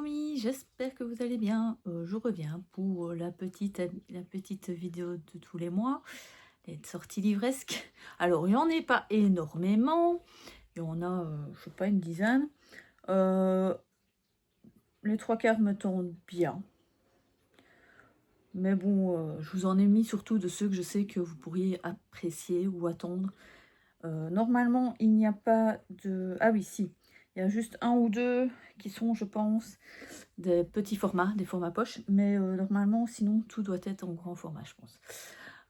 amis, j'espère que vous allez bien. Je reviens pour la petite vidéo de tous les mois, les sorties livresques. Alors, il n'y en a pas énormément, il y en a, je sais pas, une dizaine. Les trois quarts me tentent bien. Mais bon, je vous en ai mis surtout de ceux que je sais que vous pourriez apprécier ou attendre. Normalement, il n'y a pas de... Ah oui, si. Il y a juste un ou deux qui sont, je pense, des petits formats, des formats poche. Mais normalement, sinon, tout doit être en grand format, je pense.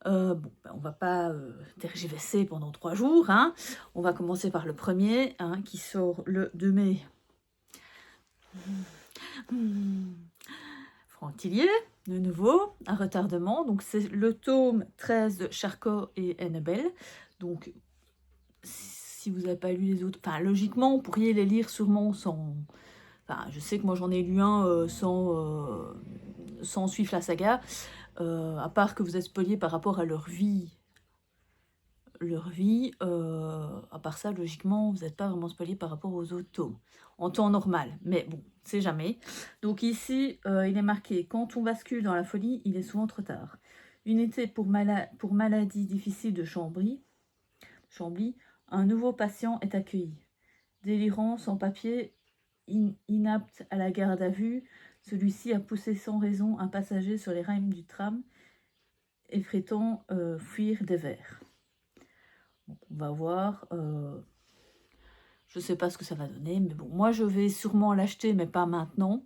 Bon, ben, on va pas tergiverser pendant 3 jours. Hein. On va commencer par le premier, hein, qui sort le 2 mai. Franck Tillier, de nouveau, un retardement. Donc, c'est le tome 13 de Charcot et Annabelle. Donc, si vous n'avez pas lu les autres, enfin, logiquement, vous pourriez les lire sûrement sans... Enfin, je sais que moi, j'en ai lu un sans suivre la saga. À part que vous êtes spoilés par rapport à leur vie. À part ça, logiquement, vous n'êtes pas vraiment spoilés par rapport aux autres tomes. En temps normal, mais bon, c'est jamais. Donc ici, il est marqué « Quand on bascule dans la folie, il est souvent trop tard. Unité pour maladie difficile de Chambly, un nouveau patient est accueilli. Délirant, sans papier, inapte à la garde à vue, celui-ci a poussé sans raison un passager sur les rails du tram, effrétant fuir des vers. » Donc, on va voir. Je ne sais pas ce que ça va donner, mais bon, moi je vais sûrement l'acheter, mais pas maintenant.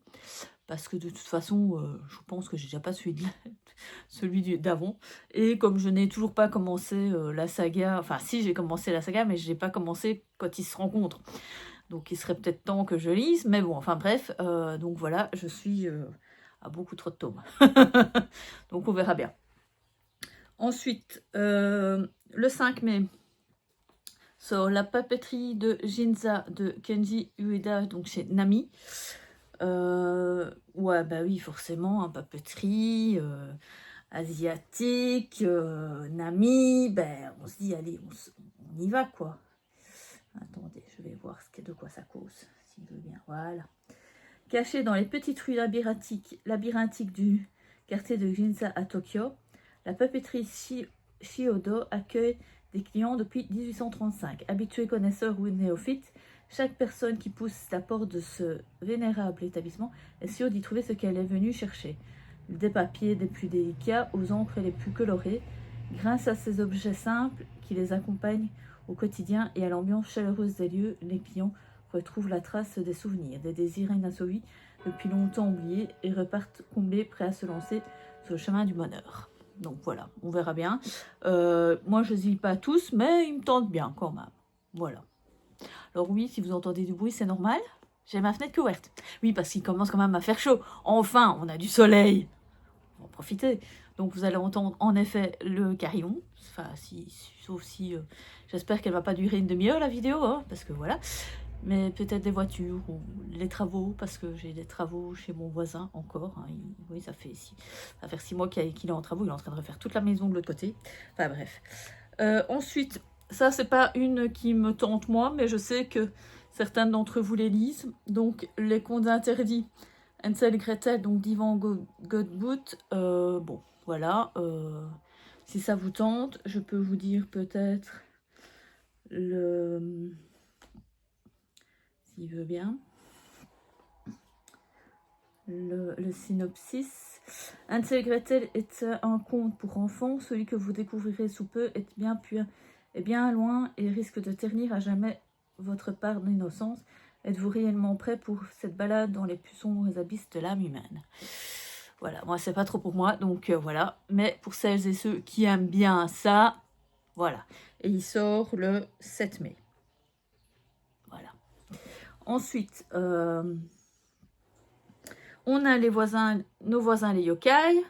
Parce que de toute façon, je pense que j'ai déjà pas celui d'avant. Et comme je n'ai toujours pas commencé la saga, enfin si j'ai commencé la saga, mais je n'ai pas commencé quand ils se rencontrent. Donc il serait peut-être temps que je lise, mais bon, enfin bref, donc voilà, je suis à beaucoup trop de tomes. Donc on verra bien. Ensuite, le 5 mai, sort La papeterie de Ginza de Kenji Ueda, donc chez Nami. Ouais, bah oui, forcément, papeterie, asiatique, Nami, ben on se dit, allez, on y va, quoi. Attendez, je vais voir de quoi ça cause, s'il veut bien, voilà. Caché dans les petites rues labyrinthiques du quartier de Ginza à Tokyo, la papeterie Shiodo accueille des clients depuis 1835. Habitués, connaisseurs ou néophytes, chaque personne qui pousse la porte de ce vénérable établissement est sûre d'y trouver ce qu'elle est venue chercher. Des papiers des plus délicats aux encres les plus colorées, grâce à ces objets simples qui les accompagnent au quotidien et à l'ambiance chaleureuse des lieux, les clients retrouvent la trace des souvenirs, des désirs inassovis depuis longtemps oubliés et repartent comblés, prêts à se lancer sur le chemin du bonheur. Donc voilà, on verra bien. Moi, je ne les lis pas tous, mais ils me tentent bien quand même. Voilà. Alors oui, si vous entendez du bruit, c'est normal. J'ai ma fenêtre ouverte. Oui, parce qu'il commence quand même à faire chaud. Enfin, on a du soleil. On va en profiter. Donc vous allez entendre en effet le carillon. Enfin, sauf si... j'espère qu'elle ne va pas durer une demi-heure la vidéo, hein, parce que voilà. Mais peut-être des voitures ou les travaux, parce que j'ai des travaux chez mon voisin encore. Hein, oui, ça fait 6 mois qu'il est en travaux, il est en train de refaire toute la maison de l'autre côté. Enfin bref. Ensuite, ça c'est pas une qui me tente moi, mais je sais que certains d'entre vous les lisent. Donc Les Contes Interdits, Hansel et Gretel, donc d'Ivan Godbout. Bon, voilà. Si ça vous tente, je peux vous dire peut-être s'il veut bien, le synopsis. Hansel et Gretel est un conte pour enfants. Celui que vous découvrirez sous peu est bien loin et risque de ternir à jamais votre part d'innocence. Êtes-vous réellement prêt pour cette balade dans les plus sombres abysses de l'âme humaine? Voilà, moi c'est pas trop pour moi, donc voilà. Mais pour celles et ceux qui aiment bien ça, voilà. Et il sort le 7 mai. Voilà. Ensuite, on a nos voisins les yokai,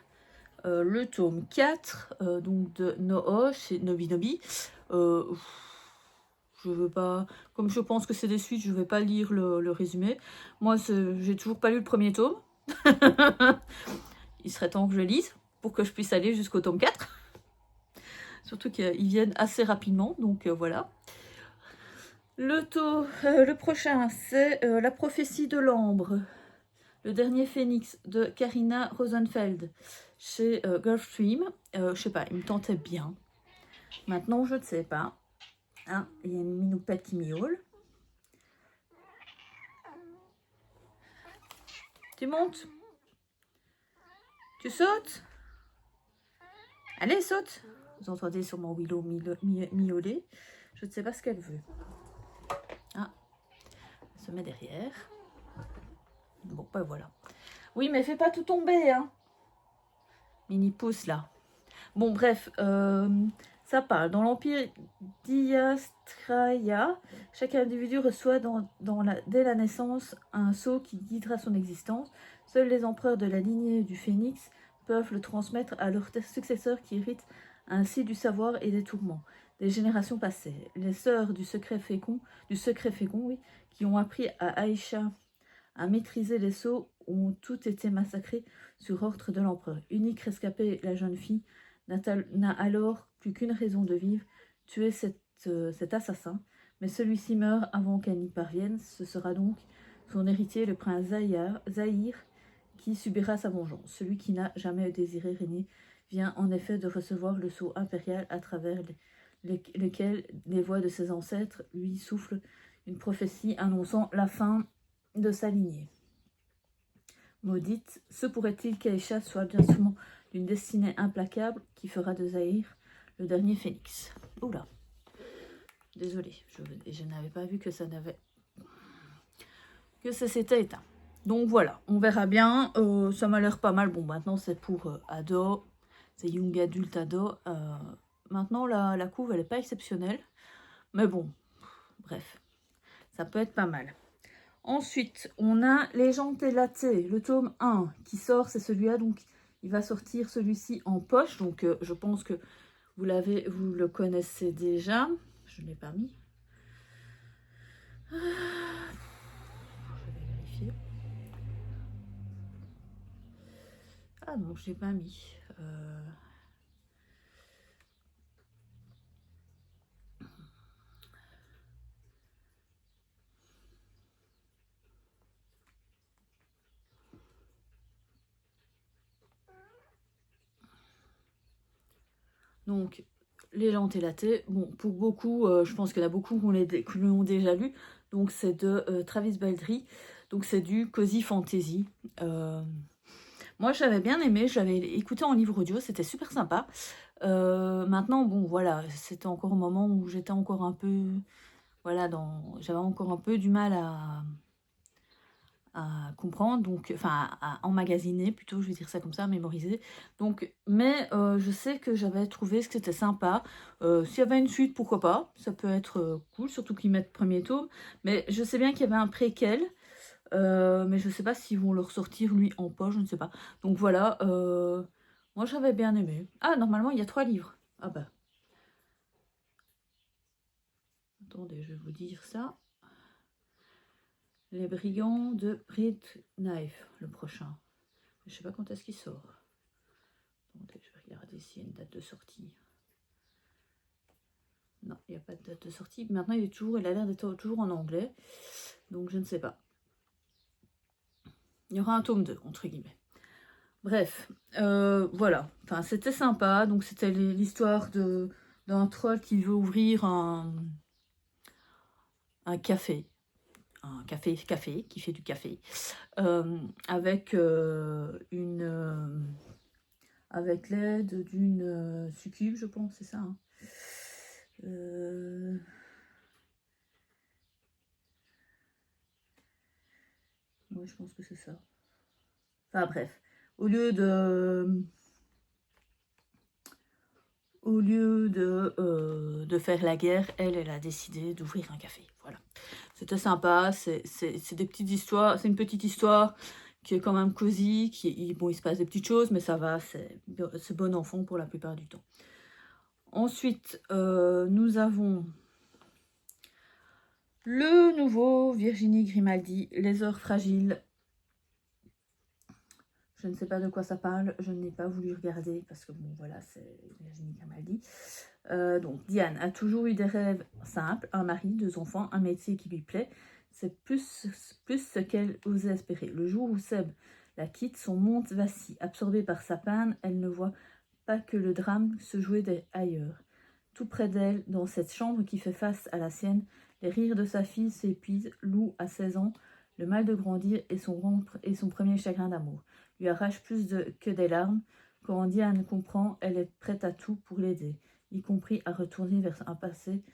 le tome 4, donc de Noho chez Nobinobi. Je veux pas, comme je pense que c'est des suites, je vais pas lire le résumé. Moi, j'ai toujours pas lu le premier tome. Il serait temps que je lise pour que je puisse aller jusqu'au tome 4. Surtout qu'ils viennent assez rapidement, donc voilà. Le prochain, c'est La prophétie de l'ambre Le dernier Phénix de Karina Rosenfeld chez Gulfstream. Je sais pas, il me tentait bien. Maintenant, je ne sais pas. Ah, il y a une minoupette qui miaule. Tu montes? Tu sautes? Allez, saute! Vous entendez sur mon Willow miauler. Je ne sais pas ce qu'elle veut. Ah, elle se met derrière. Bon, ben voilà. Oui, mais fais pas tout tomber, hein. Mini pouce, là. Bon, bref, ça parle. Dans l'Empire d'Yastraya, chaque individu reçoit dès la naissance un sceau qui guidera son existence. Seuls les empereurs de la lignée du Phénix peuvent le transmettre à leurs successeurs qui héritent ainsi du savoir et des tourments des générations passées. Les sœurs du secret fécond, oui, qui ont appris à Aïcha à maîtriser les sceaux, ont toutes été massacrées sur ordre de l'empereur. Unique rescapée, la jeune fille n'a alors plus qu'une raison de vivre, tuer cet assassin, mais celui-ci meurt avant qu'elle n'y parvienne. Ce sera donc son héritier, le prince Zahir, qui subira sa vengeance. Celui qui n'a jamais désiré régner vient en effet de recevoir le sceau impérial à travers lequel les voix de ses ancêtres lui soufflent une prophétie annonçant la fin de sa lignée. Maudite, se pourrait-il qu'Aïcha soit bien souvent d'une destinée implacable qui fera de Zahir le dernier phénix. Oula, désolée, je n'avais pas vu que ça s'était éteint. Donc voilà, on verra bien. Ça m'a l'air pas mal. Bon, maintenant c'est pour ado, c'est young adulte ado. Maintenant la couve elle n'est pas exceptionnelle, mais bon, bref, ça peut être pas mal. Ensuite, on a Légende élatée, le tome 1 qui sort, c'est celui-là, donc il va sortir celui-ci en poche, donc je pense que vous le connaissez déjà. Je ne l'ai pas mis. Je vais vérifier. Ah non, je ne l'ai pas mis. Donc, Légende élatée, bon, pour beaucoup, je pense qu'il y en a beaucoup qui l'ont déjà lu. Donc, c'est de Travis Baldree. Donc, c'est du cozy fantasy. Moi, j'avais bien aimé, j'avais écouté en livre audio, c'était super sympa. Maintenant, bon, voilà, c'était encore au moment où j'étais encore un peu, voilà, j'avais encore un peu du mal à comprendre, donc, enfin, à emmagasiner plutôt, je vais dire ça comme ça, à mémoriser. Donc, mais je sais que j'avais trouvé que c'était sympa. S'il y avait une suite, pourquoi pas, ça peut être cool, surtout qu'ils mettent premier tome. Mais je sais bien qu'il y avait un préquel. Mais je ne sais pas s'ils vont le ressortir lui en poche, je ne sais pas. Donc voilà, moi j'avais bien aimé. Ah, normalement il y a 3 livres. Ah bah. Attendez, je vais vous dire ça. Les Brigands de Brit Knife, le prochain. Je ne sais pas quand est-ce qu'il sort. Attendez, je vais regarder s'il y a une date de sortie. Non, il n'y a pas de date de sortie. Maintenant il a l'air d'être toujours en anglais. Donc je ne sais pas. Il y aura un tome 2, entre guillemets. Bref, voilà. Enfin, c'était sympa. Donc, c'était l'histoire d'un troll qui veut ouvrir un café. Un café qui fait du café. Avec avec l'aide d'une succube, je pense, c'est ça. Hein. Ouais, je pense que c'est ça. Enfin, bref. Au lieu de faire la guerre, elle a décidé d'ouvrir un café. Voilà. C'était sympa, c'est des petites histoires, c'est une petite histoire qui est quand même cosy, bon, il se passe des petites choses, mais ça va, c'est bon enfant pour la plupart du temps. Ensuite, nous avons le nouveau Virginie Grimaldi, Les heures fragiles. Je ne sais pas de quoi ça parle, je n'ai pas voulu regarder parce que bon voilà, c'est Virginie Grimaldi. Donc Diane a toujours eu des rêves simples, un mari, 2 enfants, un métier qui lui plaît. c'est plus ce qu'elle osait espérer. Le jour où Seb la quitte, son monde vacille. Absorbée par sa peine, elle ne voit pas que le drame se jouait ailleurs. Tout près d'elle, dans cette chambre qui fait face à la sienne, les rires de sa fille s'épuisent. Lou a 16 ans. Le mal de grandir et son premier chagrin d'amour lui arrache que des larmes. Quand Diane comprend, elle est prête à tout pour l'aider, y compris à retourner vers un passé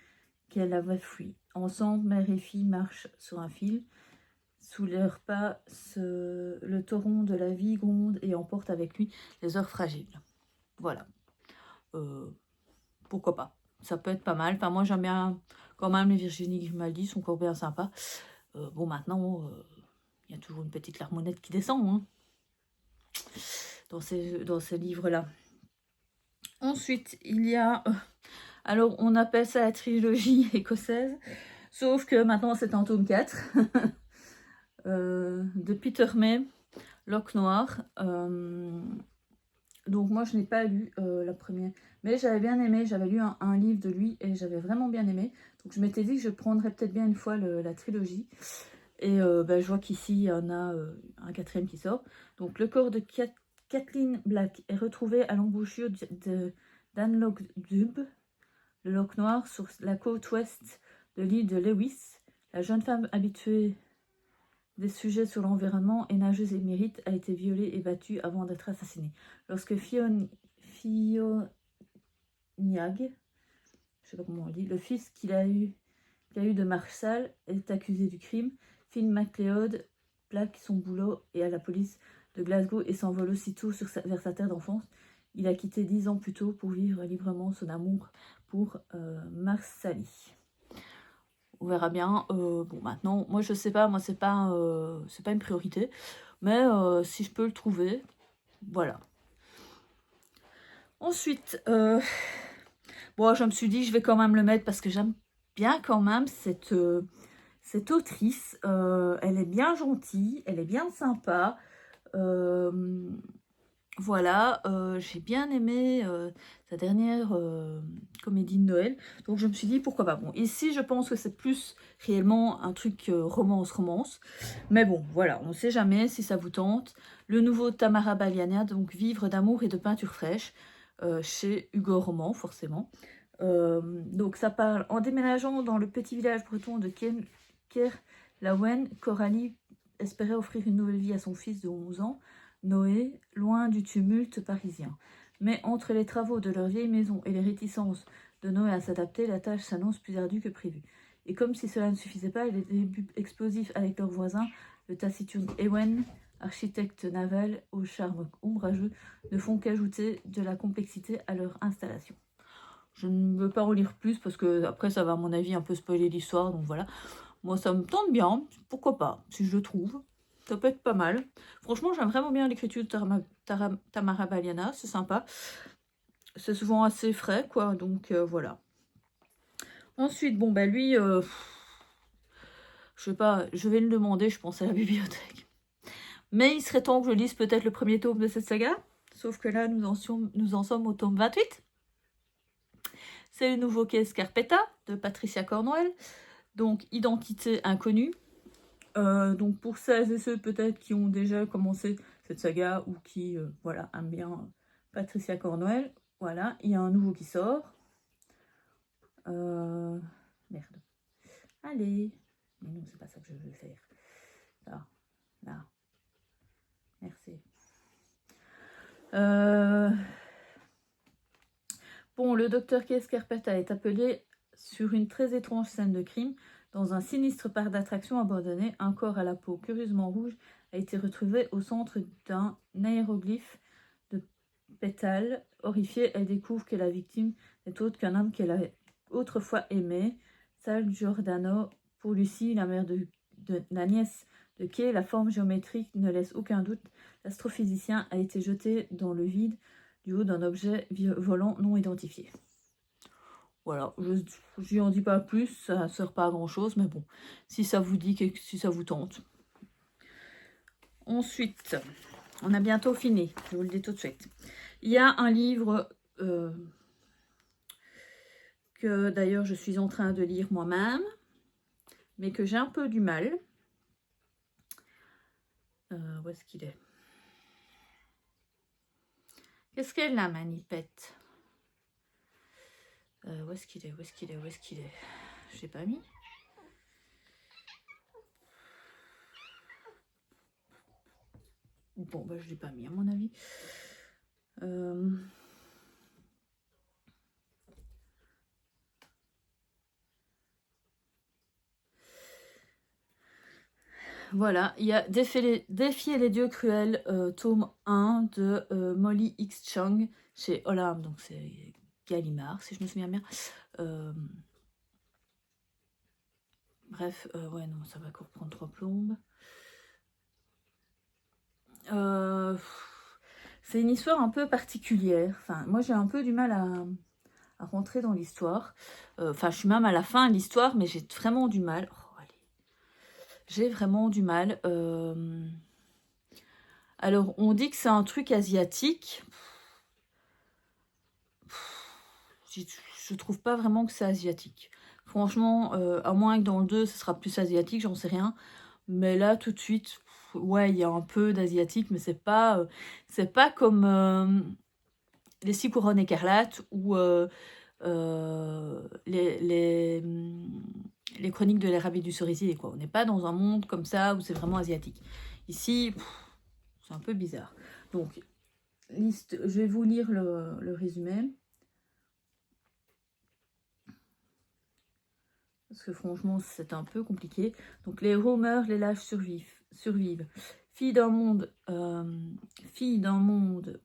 qu'elle avait fui. Ensemble, mère et fille marchent sur un fil. Sous leurs pas, le torrent de la vie gronde et emporte avec lui les heures fragiles. Voilà. Pourquoi pas? Ça peut être pas mal. Enfin, moi, j'aime bien quand même les Virginie Grimaldi, sont encore bien sympas. Bon, maintenant, il y a toujours une petite larmonnette qui descend hein, dans ces livres-là. Ensuite, il y a... alors, on appelle ça la trilogie écossaise, sauf que maintenant, c'est en tome 4. De Peter May, Loch Noir. Donc moi je n'ai pas lu la première, mais j'avais bien aimé, j'avais lu un livre de lui et j'avais vraiment bien aimé. Donc je m'étais dit que je prendrais peut-être bien une fois la trilogie. Et je vois qu'ici il y en a un quatrième qui sort. Donc le corps de Kathleen Black est retrouvé à l'embouchure d'Anne Loch Dub, le Loch Noir, sur la côte ouest de l'île de Lewis. La jeune femme habituée des sujets sur l'environnement et nageuse émérite a été violée et battue avant d'être assassinée. Lorsque Fionnag, je sais pas comment on dit, le fils qu'il a eu de Marshall est accusé du crime, Finn MacLeod plaque son boulot et à la police de Glasgow et s'envole aussitôt vers sa terre d'enfance. Il a quitté 10 ans plus tôt pour vivre librement son amour pour Marsali. On verra bien. Bon, maintenant, moi, je sais pas. Moi, c'est pas une priorité. Mais si je peux le trouver, voilà. Ensuite, bon, je me suis dit, je vais quand même le mettre parce que j'aime bien quand même cette autrice. Elle est bien gentille, elle est bien sympa. Voilà, j'ai bien aimé sa dernière comédie de Noël, donc je me suis dit pourquoi pas. Bon, ici je pense que c'est plus réellement un truc romance, mais bon, voilà, on ne sait jamais si ça vous tente. Le nouveau Tamara Baliana, donc Vivre d'amour et de peinture fraîche, chez Hugo Roman, forcément. Donc ça parle en déménageant dans le petit village breton de Kerlaouen, Coralie espérait offrir une nouvelle vie à son fils de 11 ans. Noé, loin du tumulte parisien. Mais entre les travaux de leur vieille maison et les réticences de Noé à s'adapter, la tâche s'annonce plus ardue que prévu. Et comme si cela ne suffisait pas, les débuts explosifs avec leurs voisins, le taciturne Ewen, architecte naval au charme ombrageux, ne font qu'ajouter de la complexité à leur installation. Je ne veux pas en lire plus parce que après ça va à mon avis un peu spoiler l'histoire, donc voilà. Moi ça me tente bien, pourquoi pas, si je le trouve. Ça peut être pas mal. Franchement, j'aime vraiment bien l'écriture de Tamara Baliana. C'est sympa. C'est souvent assez frais, quoi. Donc, voilà. Ensuite, bon, bah lui, je sais pas, je vais le demander, je pense, à la bibliothèque. Mais il serait temps que je lise peut-être le premier tome de cette saga. Sauf que là, nous en sommes au tome 28. C'est le nouveau quai Scarpetta de Patricia Cornwell. Donc, Identité inconnue. Donc pour celles et ceux peut-être qui ont déjà commencé cette saga ou qui voilà, aiment bien Patricia Cornwell, voilà, il y a un nouveau qui sort. Merde. Allez. Mais non, c'est pas ça que je veux faire. Là. Merci. Bon, le docteur Kay Scarpetta est appelé sur une très étrange scène de crime. Dans un sinistre parc d'attractions abandonné, un corps à la peau curieusement rouge a été retrouvé au centre d'un aéroglyphe de pétales. Horrifiée, elle découvre que la victime n'est autre qu'un homme qu'elle a autrefois aimé, Sal Giordano. Pour Lucie, la mère de la nièce de Kay, la forme géométrique ne laisse aucun doute. L'astrophysicien a été jeté dans le vide du haut d'un objet volant non identifié. Voilà, je n'en dis pas plus, ça ne sert pas à grand chose, mais bon, si ça vous dit, si ça vous tente. Ensuite, on a bientôt fini, je vous le dis tout de suite. Il y a un livre que d'ailleurs je suis en train de lire moi-même, mais que j'ai un peu du mal. Où est-ce qu'il est? Qu'est-ce qu'elle a, Manipette? Où est-ce qu'il est? Où est-ce qu'il est? Où est-ce qu'il est? Je l'ai pas mis. Bon, bah, je l'ai pas mis à mon avis. Voilà, il y a Défier les dieux cruels, tome 1 de Molly X. Chung chez Olam, donc c'est Gallimard, si je me souviens bien. Bref, ouais, non, ça va encore prendre 3 plombes. C'est une histoire un peu particulière. Enfin, moi, j'ai un peu du mal à rentrer dans l'histoire. Enfin, je suis même à la fin de l'histoire, mais j'ai vraiment du mal. Oh, allez. J'ai vraiment du mal. Alors, on dit que c'est un truc asiatique. Je trouve pas vraiment que c'est asiatique. Franchement, à moins que dans le 2, ce sera plus asiatique, j'en sais rien. Mais là, tout de suite, ouais, il y a un peu d'asiatique, mais c'est pas comme les 6 couronnes écarlates ou les chroniques de l'érable du cerisier, quoi. On n'est pas dans un monde comme ça où c'est vraiment asiatique. Ici, c'est un peu bizarre. Donc, je vais vous lire le résumé. Parce que franchement, c'est un peu compliqué. Donc, les héros meurent, les lâches survivent. Fille d'un monde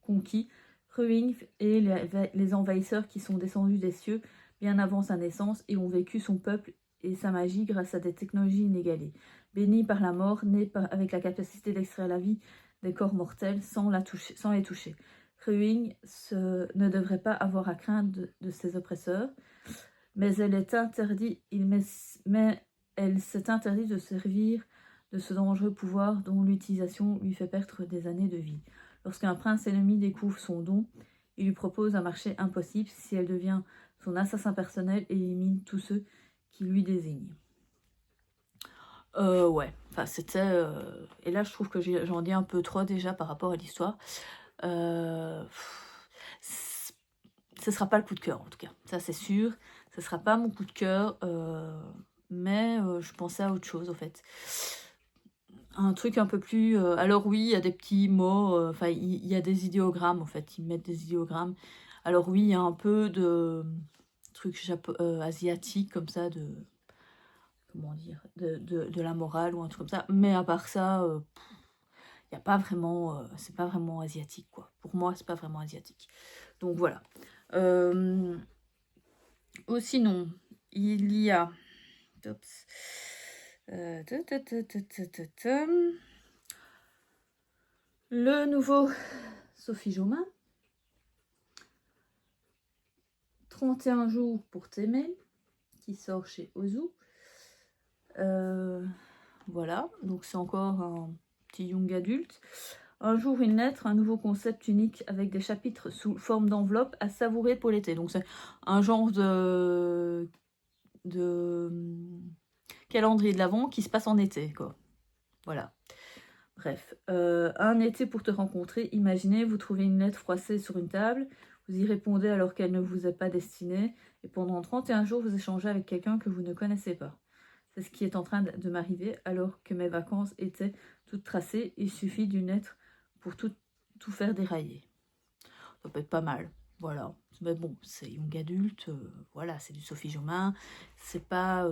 conquis, Hruing et les envahisseurs qui sont descendus des cieux bien avant sa naissance et ont vécu son peuple et sa magie grâce à des technologies inégalées. Bénis par la mort, nés avec la capacité d'extraire la vie des corps mortels sans les toucher. Hruing ne devrait pas avoir à craindre de ses oppresseurs. Mais elle s'est interdit de servir de ce dangereux pouvoir dont l'utilisation lui fait perdre des années de vie. Lorsqu'un prince ennemi découvre son don, il lui propose un marché impossible si elle devient son assassin personnel et élimine tous ceux qui lui désignent. Ouais, enfin c'était... Et là je trouve que j'en dis un peu trop déjà par rapport à l'histoire. Ce sera pas le coup de cœur en tout cas, ça c'est sûr. Ce sera pas mon coup de cœur, mais je pensais à autre chose en fait. Un truc un peu plus... alors oui, il y a des petits mots, enfin il y a des idéogrammes en fait, ils mettent des idéogrammes. Alors oui, il y a un peu de trucs asiatiques comme ça, de... Comment dire, de la morale ou un truc comme ça. Mais à part ça, il n'y a pas vraiment... c'est pas vraiment asiatique quoi. Pour moi, c'est pas vraiment asiatique. Donc voilà. Sinon, il y a... le nouveau Sophie Jomain. 31 jours pour t'aimer, qui sort chez Ozu. Voilà, donc c'est encore un petit young adulte. Un jour, une lettre, un nouveau concept unique avec des chapitres sous forme d'enveloppe à savourer pour l'été. Donc c'est un genre de calendrier de l'Avent qui se passe en été, quoi. Voilà. Bref, un été pour te rencontrer. Imaginez, vous trouvez une lettre froissée sur une table, vous y répondez alors qu'elle ne vous est pas destinée, et pendant 31 jours, vous échangez avec quelqu'un que vous ne connaissez pas. C'est ce qui est en train de m'arriver alors que mes vacances étaient toutes tracées. Il suffit d'une lettre pour tout faire dérailler. Ça peut être pas mal, voilà. Mais bon, c'est young adulte, voilà, c'est du Sophie Jomain. C'est pas...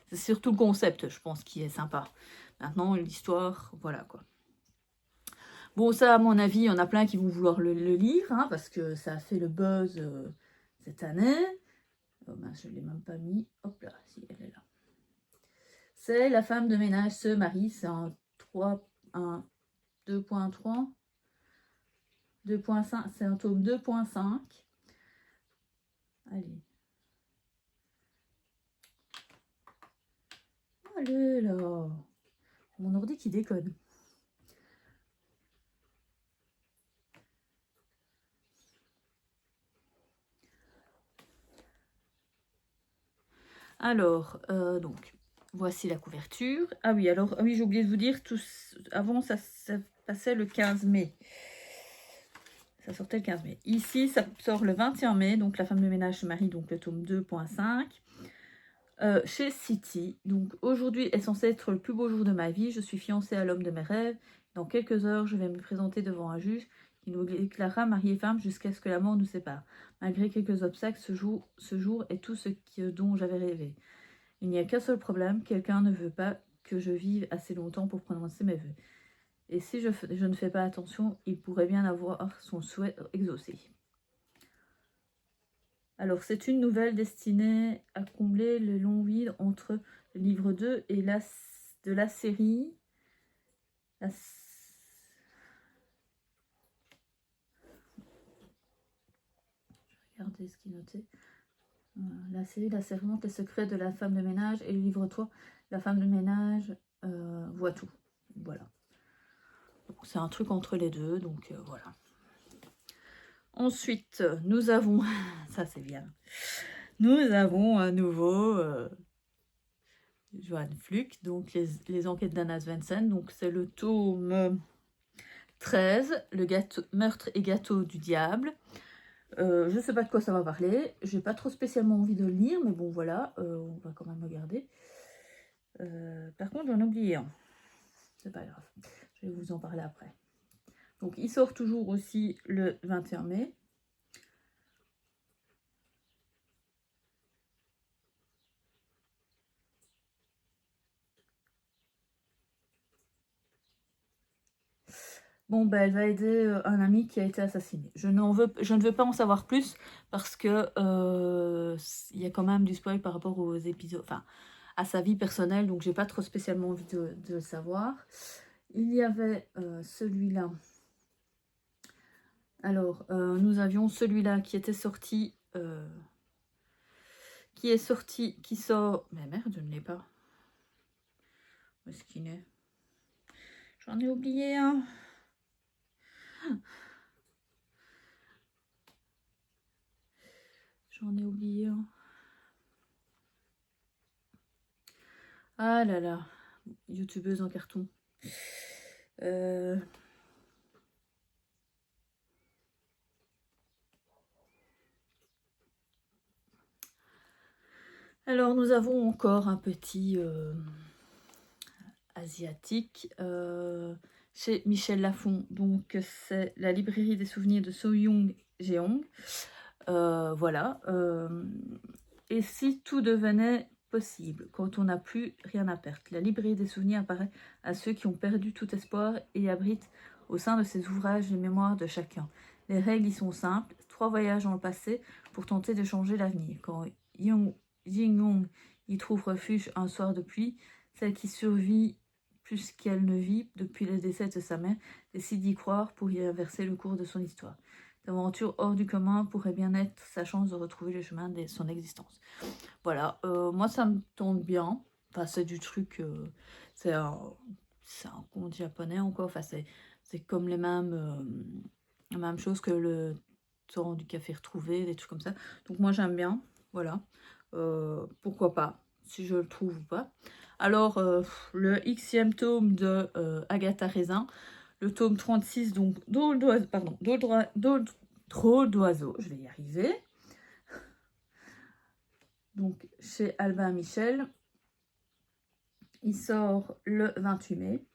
c'est surtout le concept, je pense, qui est sympa. Maintenant, l'histoire, voilà quoi. Bon, ça, à mon avis, il y en a plein qui vont vouloir le lire, hein, parce que ça a fait le buzz cette année. Oh, ben, je ne l'ai même pas mis. Hop là, si, elle est là. C'est La femme de ménage se marie. C'est un 2.3. 2.5. C'est un tome 2.5. Allez. Allez là. Mon ordi qui déconne. Alors, donc, voici la couverture. Ah oui, alors, ah oui, j'ai oublié de vous dire, avant, ça passait le 15 mai. Ça sortait le 15 mai. Ici, ça sort le 21 mai, donc La femme de ménage se marie, donc le tome 2.5. Chez City. Donc aujourd'hui est censé être le plus beau jour de ma vie. Je suis fiancée à l'homme de mes rêves. Dans quelques heures, je vais me présenter devant un juge qui nous déclarera mari et femme jusqu'à ce que la mort nous sépare. Malgré quelques obstacles, ce jour est tout ce dont j'avais rêvé. Il n'y a qu'un seul problème, quelqu'un ne veut pas que je vive assez longtemps pour prononcer mes vœux. Et si je ne fais pas attention, il pourrait bien avoir son souhait exaucé. Alors, c'est une nouvelle destinée à combler le long vide entre le livre 2 et de la série. Je vais regarder ce qui est noté. La série La servante, les secrets de la femme de ménage, et le livre 3, La femme de ménage voit tout. Voilà. C'est un truc entre les deux, donc voilà. Ensuite, nous avons, ça c'est bien, nous avons un nouveau Johan Fluck, donc les enquêtes d'Anna Svensson, donc c'est le tome 13, le meurtre et gâteau du diable. Je ne sais pas de quoi ça va parler, j'ai pas trop spécialement envie de le lire, mais bon voilà, on va quand même regarder. Par contre j'en ai oublié un, c'est pas grave, je vais vous en parler après. Donc il sort toujours aussi le 21 mai. Bon, ben, elle va aider un ami qui a été assassiné. Je ne veux pas en savoir plus parce que il y a quand même du spoil par rapport aux épisodes, enfin, à sa vie personnelle, donc j'ai pas trop spécialement envie de le savoir. Il y avait celui-là. Alors, nous avions celui-là qui était sorti, qui sort... Mais merde, je ne l'ai pas. Où est-ce qu'il est? J'en ai oublié un. J'en ai oublié un. Ah là là, youtubeuse en carton. Alors nous avons encore un petit asiatique chez Michel Lafon. Donc c'est la librairie des souvenirs de So-young Jeong. Voilà. Et si tout devenait possible, quand on n'a plus rien à perdre. La librairie des souvenirs apparaît à ceux qui ont perdu tout espoir et abrite au sein de ses ouvrages les mémoires de chacun. Les règles y sont simples, 3 voyages dans le passé pour tenter de changer l'avenir. Quand Jin-young y trouve refuge un soir de pluie, celle qui survit plus qu'elle ne vit depuis le décès de sa mère décide d'y croire pour y inverser le cours de son histoire. Cette aventure hors du commun pourrait bien être sa chance de retrouver le chemin de son existence. Voilà, moi ça me tombe bien. Enfin, c'est du truc, c'est un conte japonais encore. Enfin, c'est comme les mêmes choses que le torrent du café retrouvé, des trucs comme ça. Donc moi j'aime bien, voilà. Pourquoi pas, si je le trouve ou pas. Alors, le Xème tome de Agatha Raisin, le tome 36, donc Drôle d'oiseau, je vais y arriver. Donc, chez Albin Michel, il sort le 28 mai.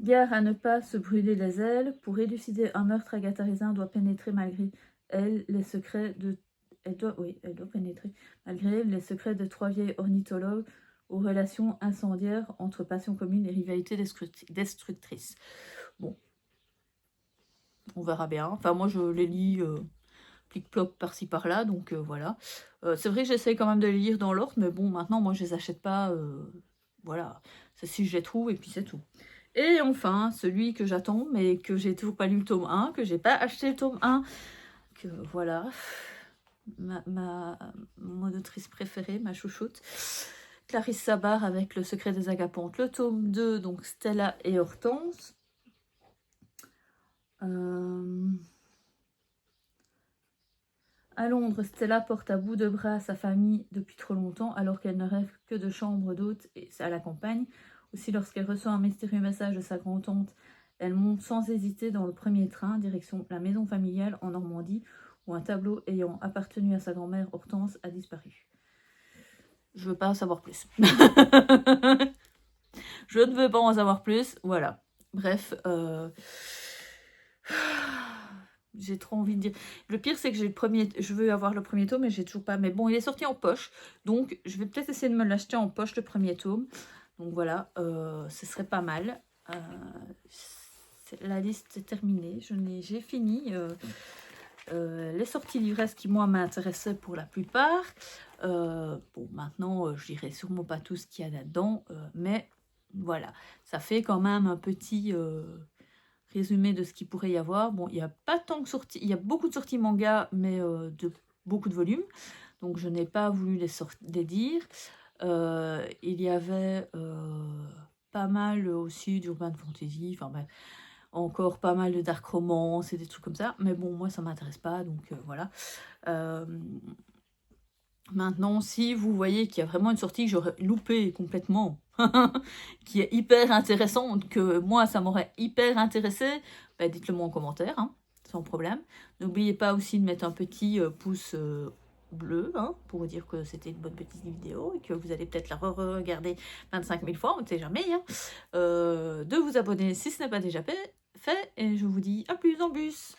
Gare à ne pas se brûler les ailes. Pour élucider un meurtre, Agatha Raisin doit pénétrer malgré elle les secrets de... Elle doit pénétrer malgré elle les secrets de 3 vieilles ornithologues aux relations incendiaires entre passion commune et rivalité destructrice. Bon, on verra bien. Enfin, moi, je les lis plic-ploc par-ci par-là, donc voilà. C'est vrai que j'essaye quand même de les lire dans l'ordre, mais bon, maintenant, moi, je les achète pas. Voilà, c'est si je les trouve, et puis c'est tout. Et enfin, celui que j'attends, mais que j'ai toujours pas lu le tome 1, que j'ai pas acheté le tome 1, que voilà, mon autrice préférée, ma chouchoute, Clarisse Sabar avec Le secret des agapantes, le tome 2, donc Stella et Hortense. À Londres, Stella porte à bout de bras sa famille depuis trop longtemps, alors qu'elle ne rêve que de chambres d'hôtes et à la campagne. Aussi, lorsqu'elle reçoit un mystérieux message de sa grand-tante, elle monte sans hésiter dans le premier train, direction la maison familiale en Normandie, où un tableau ayant appartenu à sa grand-mère Hortense a disparu. Je veux pas en savoir plus. Je ne veux pas en savoir plus, voilà. Bref, j'ai trop envie de dire. Le pire, c'est que j'ai le premier. Je veux avoir le premier tome, mais j'ai toujours pas. Mais bon, il est sorti en poche, donc je vais peut-être essayer de me l'acheter en poche le premier tome. Donc voilà, ce serait pas mal. La liste est terminée. J'ai fini les sorties livresques qui moi m'intéressaient pour la plupart. Bon, maintenant, je dirais sûrement pas tout ce qu'il y a là-dedans, mais voilà, ça fait quand même un petit résumé de ce qu'il pourrait y avoir. Bon, il n'y a pas tant de sorties, il y a beaucoup de sorties manga, mais de beaucoup de volumes, donc je n'ai pas voulu les dire. Il y avait pas mal aussi d'urban fantasy, enfin bref, encore pas mal de dark romance et des trucs comme ça, mais bon, moi ça m'intéresse pas, donc voilà. Maintenant, si vous voyez qu'il y a vraiment une sortie que j'aurais loupée complètement, qui est hyper intéressante, que moi ça m'aurait hyper intéressé, bah, dites-le moi en commentaire, hein, sans problème. N'oubliez pas aussi de mettre un petit pouce bleu, hein, pour vous dire que c'était une bonne petite vidéo et que vous allez peut-être la re-regarder 25 000 fois, on ne sait jamais, hein. De vous abonner si ce n'est pas déjà fait, et je vous dis à plus en bus.